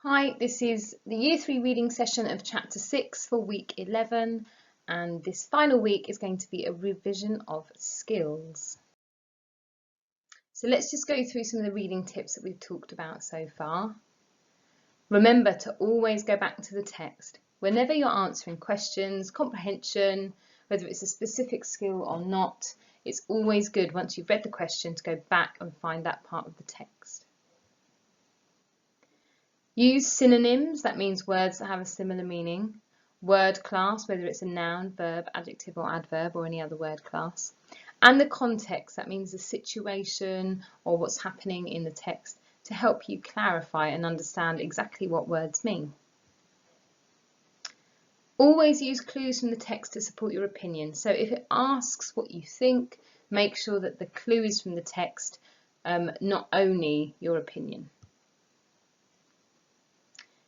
Hi, this is the Year 3 reading session of Chapter 6 for week 11, and this final week is going to be a revision of skills. So let's just go through some of the reading tips that we've talked about so far. Remember to always go back to the text. Whenever you're answering questions, comprehension, whether it's a specific skill or not, it's always good once you've read the question to go back and find that part of the text. Use synonyms, that means words that have a similar meaning. Word class, whether it's a noun, verb, adjective or adverb or any other word class. And the context, that means the situation or what's happening in the text to help you clarify and understand exactly what words mean. Always use clues from the text to support your opinion. So if it asks what you think, make sure that the clue is from the text, not only your opinion.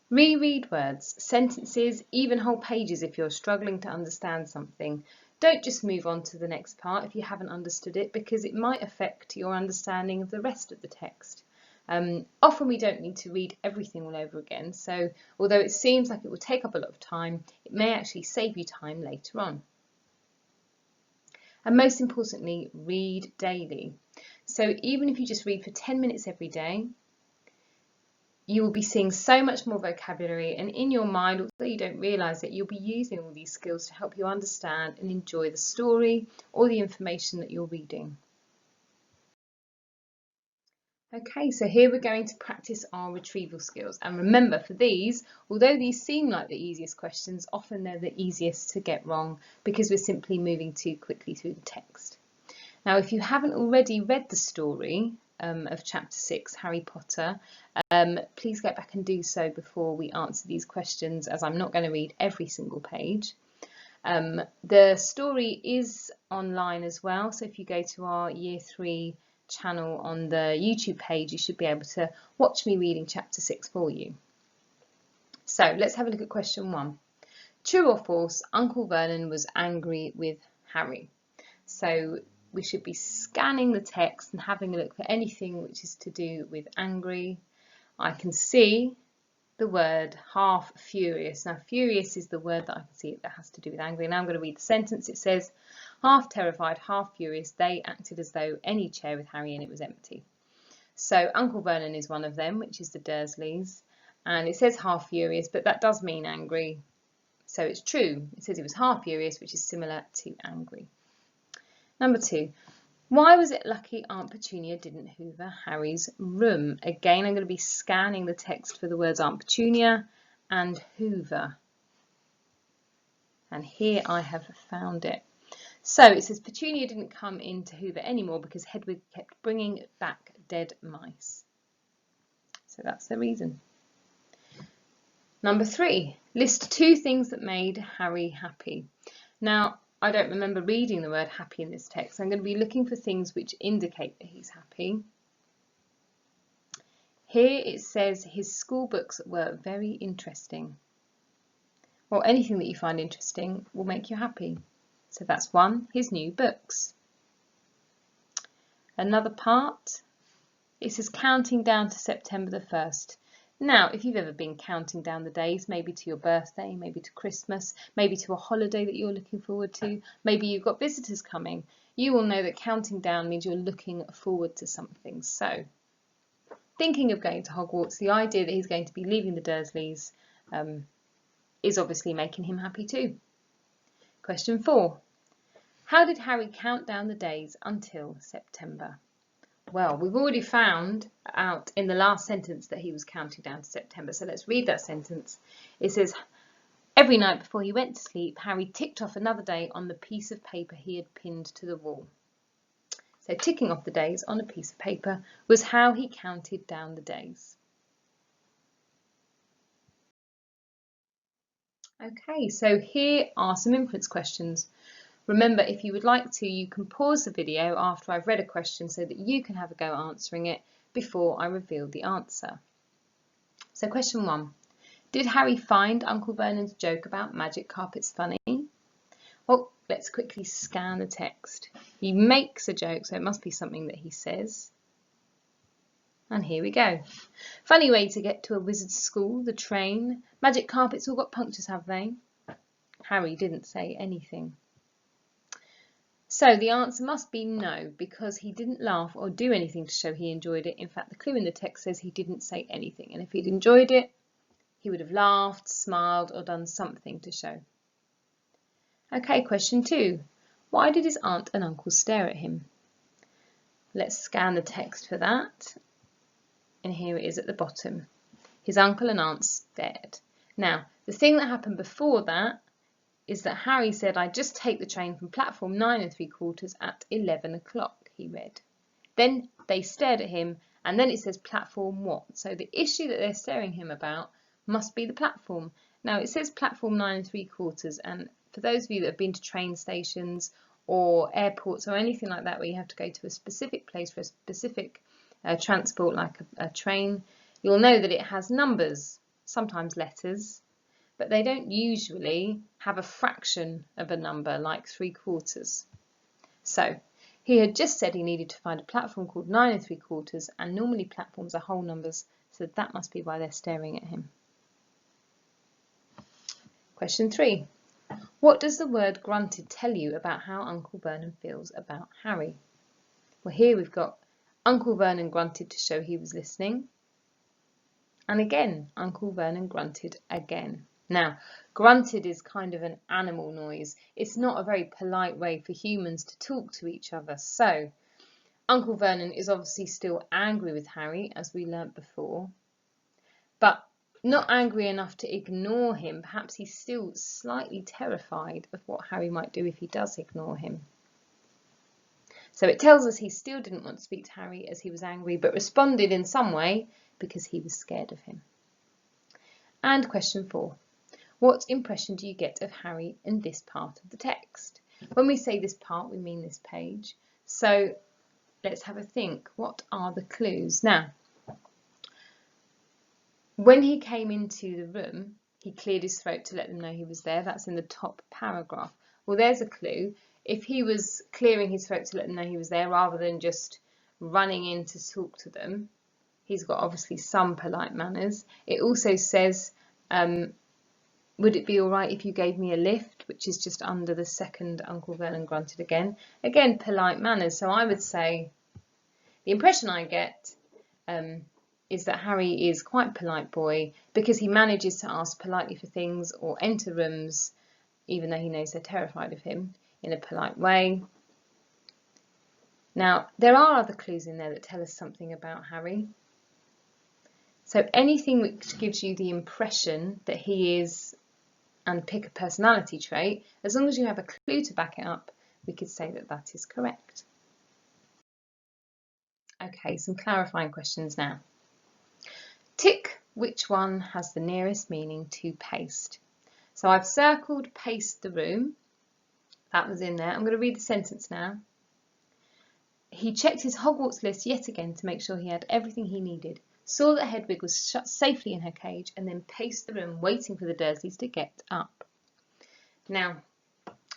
Reread words, sentences, even whole pages if you're struggling to understand something. Don't just move on to the next part if you haven't understood it, because it might affect your understanding of the rest of the text. Often we don't need to read everything all over again, so although it seems like it will take up a lot of time, it may actually save you time later on. And most importantly, read daily. So even if you just read for 10 minutes every day, you will be seeing so much more vocabulary, and in your mind, although you don't realise it, you'll be using all these skills to help you understand and enjoy the story or the information that you're reading. Okay, so here we're going to practice our retrieval skills, and remember, for these, although these seem like the easiest questions, often they're the easiest to get wrong because we're simply moving too quickly through the text. Now, if you haven't already read the story of Chapter 6, Harry Potter, please get back and do so before we answer these questions, as I'm not going to read every single page. The story is online as well, so if you go to our Year 3 channel on the YouTube page, you should be able to watch me reading Chapter 6 for you. So let's have a look at question 1. True or false, Uncle Vernon was angry with Harry? So we should be scanning the text and having a look for anything which is to do with angry. I can see the word half furious. Now, furious is the word that I can see that has to do with angry. Now I'm going to read the sentence. It says, half terrified, half furious, they acted as though any chair with Harry in it was empty. So Uncle Vernon is one of them, which is the Dursleys. And it says half furious, but that does mean angry. So it's true. It says he was half furious, which is similar to angry. Number 2, why was it lucky Aunt Petunia didn't hoover Harry's room? Again, I'm going to be scanning the text for the words Aunt Petunia and hoover. And here I have found it. So it says Petunia didn't come in to hoover anymore because Hedwig kept bringing back dead mice. So that's the reason. Number 3, list 2 things that made Harry happy. Now, I don't remember reading the word happy in this text. I'm going to be looking for things which indicate that he's happy. Here it says his school books were very interesting. Well, anything that you find interesting will make you happy. So that's 1, his new books. Another part, it says counting down to September the 1st. Now, if you've ever been counting down the days, maybe to your birthday, maybe to Christmas, maybe to a holiday that you're looking forward to, maybe you've got visitors coming, you will know that counting down means you're looking forward to something. So, thinking of going to Hogwarts, the idea that he's going to be leaving the Dursleys is obviously making him happy too. Question 4. How did Harry count down the days until September? Well, we've already found out in the last sentence that he was counting down to September. So let's read that sentence. It says, every night before he went to sleep, Harry ticked off another day on the piece of paper he had pinned to the wall. So ticking off the days on a piece of paper was how he counted down the days. Okay, so here are some inference questions. Remember, if you would like to, you can pause the video after I've read a question so that you can have a go answering it before I reveal the answer. So question 1. Did Harry find Uncle Vernon's joke about magic carpets funny? Well, let's quickly scan the text. He makes a joke, so it must be something that he says. And here we go. Funny way to get to a wizard's school, the train. Magic carpets all got punctures, have they? Harry didn't say anything. So the answer must be no, because he didn't laugh or do anything to show he enjoyed it. In fact, the clue in the text says he didn't say anything. And if he'd enjoyed it, he would have laughed, smiled, or done something to show. Okay, question 2. Why did his aunt and uncle stare at him? Let's scan the text for that. And here it is at the bottom. His uncle and aunt stared. Now, the thing that happened before that is that Harry said, "I just take the train from platform 9 3/4 at 11 o'clock, he read. Then they stared at him, and then it says platform what? So the issue that they're staring him about must be the platform. Now, it says platform 9 3/4, and for those of you that have been to train stations or airports or anything like that where you have to go to a specific place for a specific transport like a train, you'll know that it has numbers, sometimes letters, but they don't usually have a fraction of a number like 3/4. So he had just said he needed to find a platform called 9 3/4, and normally platforms are whole numbers, so that must be why they're staring at him. Question 3. What does the word grunted tell you about how Uncle Vernon feels about Harry? Well, here we've got Uncle Vernon grunted to show he was listening. And again, Uncle Vernon grunted again. Now, grunted is kind of an animal noise. It's not a very polite way for humans to talk to each other. So, Uncle Vernon is obviously still angry with Harry, as we learnt before, but not angry enough to ignore him. Perhaps he's still slightly terrified of what Harry might do if he does ignore him. So it tells us he still didn't want to speak to Harry as he was angry, but responded in some way because he was scared of him. And question 4. What impression do you get of Harry in this part of the text? When we say this part, we mean this page. So let's have a think. What are the clues? Now, when he came into the room, he cleared his throat to let them know he was there. That's in the top paragraph. Well, there's a clue. If he was clearing his throat to let them know he was there rather than just running in to talk to them, he's got obviously some polite manners. It also says, would it be all right if you gave me a lift, which is just under the second Uncle Vernon grunted again. Again, polite manners. So I would say the impression I get is that Harry is quite a polite boy because he manages to ask politely for things or enter rooms, even though he knows they're terrified of him, in a polite way. Now, there are other clues in there that tell us something about Harry. So anything which gives you the impression that he is, and pick a personality trait, as long as you have a clue to back it up, we could say that that is correct. Okay, some clarifying questions now. Tick which one has the nearest meaning to paste. So I've circled paste the room. That was in there. I'm going to read the sentence now. He checked his Hogwarts list yet again to make sure he had everything he needed, saw that Hedwig was shut safely in her cage, and then paced the room waiting for the Dursleys to get up. Now,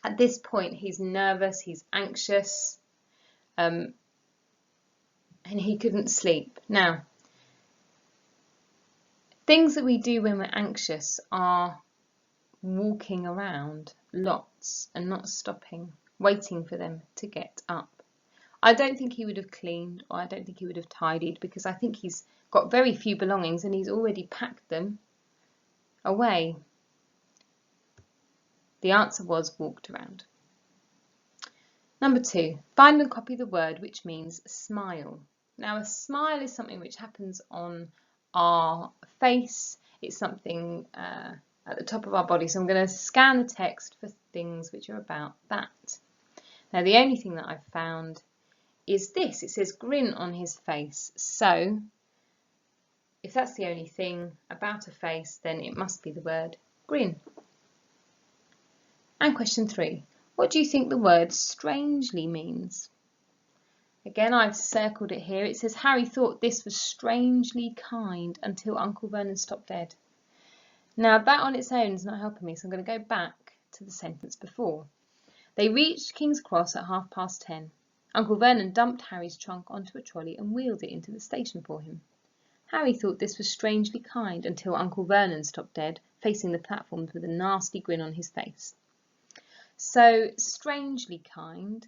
at this point, he's nervous, he's anxious, and he couldn't sleep. Now, things that we do when we're anxious are walking around lots and not stopping, waiting for them to get up. I don't think he would have cleaned, or I don't think he would have tidied, because I think he's got very few belongings and he's already packed them away. The answer was walked around. Number 2, find and copy the word which means smile. Now, a smile is something which happens on our face. It's something at the top of our body. So I'm going to scan the text for things which are about that. Now, the only thing that I've found is this. It says grin on his face. So if that's the only thing about a face, then it must be the word grin. And question 3. What do you think the word strangely means? Again, I've circled it here. It says Harry thought this was strangely kind until Uncle Vernon stopped dead. Now, that on its own is not helping me, so I'm going to go back to the sentence before. They reached King's Cross at 10:30. Uncle Vernon dumped Harry's trunk onto a trolley and wheeled it into the station for him. Harry thought this was strangely kind until Uncle Vernon stopped dead, facing the platforms with a nasty grin on his face. So, strangely kind.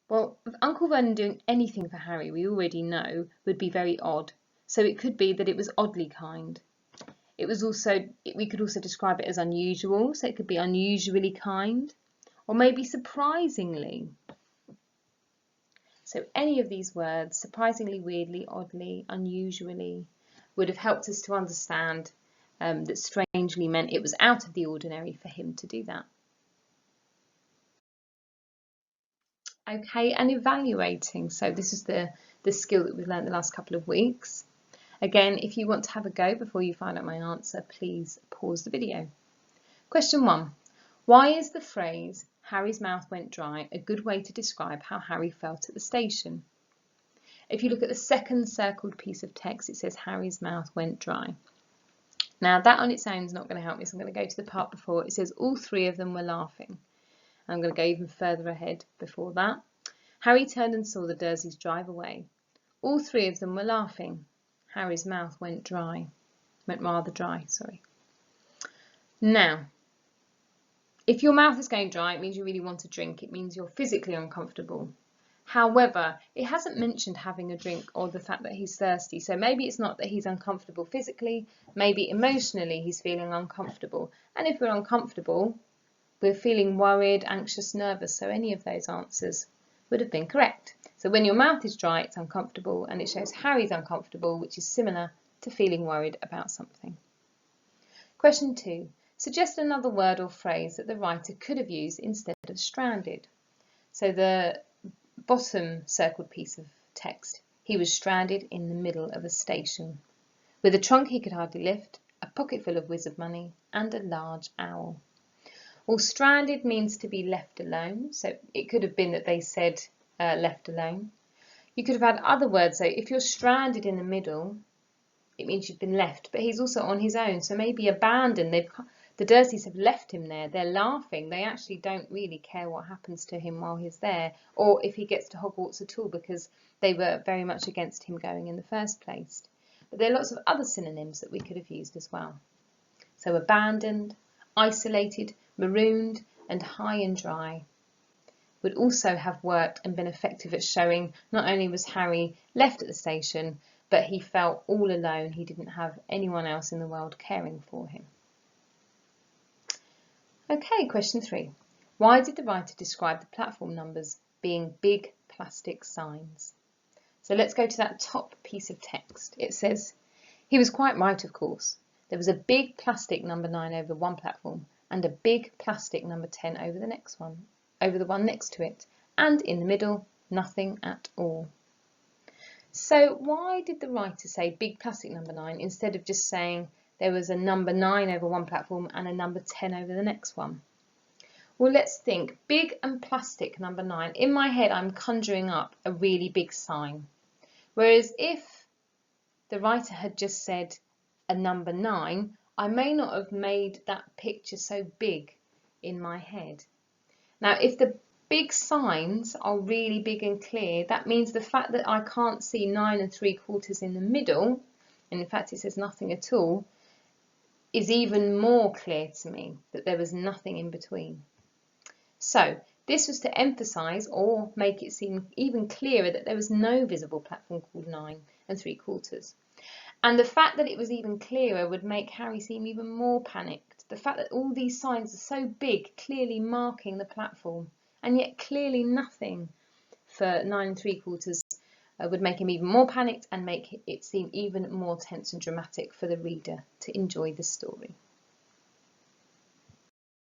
Well, Uncle Vernon doing anything for Harry, we already know, would be very odd. So it could be that it was oddly kind. We could also describe it as unusual, so it could be unusually kind, or maybe surprisingly. So any of these words, surprisingly, weirdly, oddly, unusually, would have helped us to understand that strangely meant it was out of the ordinary for him to do that. Okay, and evaluating. So this is the skill that we've learned the last couple of weeks. Again, if you want to have a go before you find out my answer, please pause the video. Question 1. Why is the phrase, Harry's mouth went dry, a good way to describe how Harry felt at the station? If you look at the second circled piece of text, it says Harry's mouth went dry. Now that on its own is not going to help me, so I'm going to go to the part before. It says all three of them were laughing. I'm going to go even further ahead before that. Harry turned and saw the Dursleys drive away. All three of them were laughing. Harry's mouth went rather dry, sorry. Now, if your mouth is going dry, it means you really want to drink. It means you're physically uncomfortable. However, it hasn't mentioned having a drink or the fact that he's thirsty. So maybe it's not that he's uncomfortable physically, maybe emotionally he's feeling uncomfortable. And if we're uncomfortable, we're feeling worried, anxious, nervous. So any of those answers would have been correct. So when your mouth is dry, it's uncomfortable, and it shows Harry's uncomfortable, which is similar to feeling worried about something. Question 2. Suggest another word or phrase that the writer could have used instead of stranded. So the bottom circled piece of text, he was stranded in the middle of a station, with a trunk he could hardly lift, a pocket full of wizard money, and a large owl. Well, stranded means to be left alone, so it could have been that they said left alone. You could have had other words, so if you're stranded in the middle, it means you've been left, but he's also on his own, so maybe abandoned. The Dursleys have left him there, they're laughing, they actually don't really care what happens to him while he's there, or if he gets to Hogwarts at all, because they were very much against him going in the first place. But there are lots of other synonyms that we could have used as well. So abandoned, isolated, marooned, and high and dry would also have worked and been effective at showing not only was Harry left at the station, but he felt all alone. He didn't have anyone else in the world caring for him. Okay, question 3. Why did the writer describe the platform numbers being big plastic signs? So let's go to that top piece of text. It says, he was quite right, of course. There was a big plastic number 9 over one platform and a big plastic number 10 over the one next to it, and in the middle, nothing at all. So why did the writer say big plastic number 9 instead of just saying there was a number 9 over one platform and a number 10 over the next one? Well, let's think. Big and plastic number 9. In my head, I'm conjuring up a really big sign. Whereas if the writer had just said a number 9, I may not have made that picture so big in my head. Now, if the big signs are really big and clear, that means the fact that I can't see 9 3/4 in the middle, and in fact it says nothing at all, is even more clear to me that there was nothing in between. So this was to emphasise or make it seem even clearer that there was no visible platform called 9 3/4. And the fact that it was even clearer would make Harry seem even more panicked. The fact that all these signs are so big, clearly marking the platform, and yet clearly nothing for 9 3/4 would make him even more panicked and make it seem even more tense and dramatic for the reader to enjoy the story.